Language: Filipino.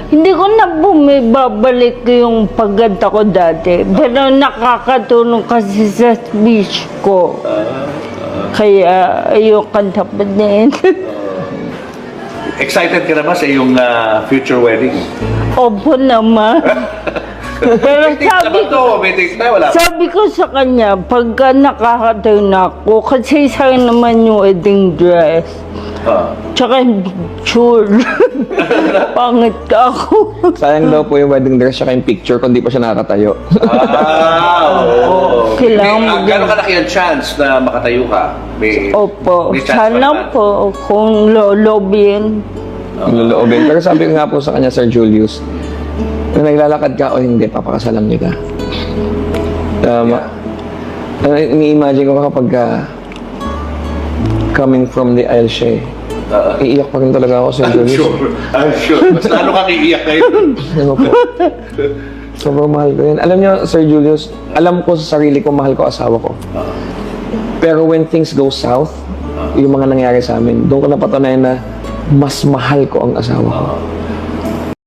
Hindi ko na bumibabalik yung pagganda ko dati. Pero nakakatulong kasi sa speech ko. Kaya ayoko tapanin. Excited ka na ba sa iyong future wedding? Opo naman. Pero May tips na, wala pa. sabi ko sa kanya, pagka nakakatayo na ako, kasi sa'yo naman yung wedding dress. Tsaka sure. Pangit ka ako. Sayang daw po yung wedding dress siya yung picture kung di pa siya nakakatayo. Oo. Kailangan mo Gano'ng kalaki ang chance na makatayo ka? Opo. may chance pa Sana naman. po kung lolobin. Loloobin. Pero sabi ko nga po sa kanya, Sir Julius, kung naglalakad ka o hindi, papakasalan niya ka. Ini-imagine ko kapag coming from the aisle siya iiyak pa rin talaga ako, Sir Julius. I'm sure. Mas lalo kang iiyak ngayon. Ano po? Sobrang mahal ko yun. Alam niyo, Sir Julius, alam ko sa sarili ko, mahal ko asawa ko. Pero when things go south, yung mga nangyari sa amin, doon ko napatunayan na mas mahal ko ang asawa ko.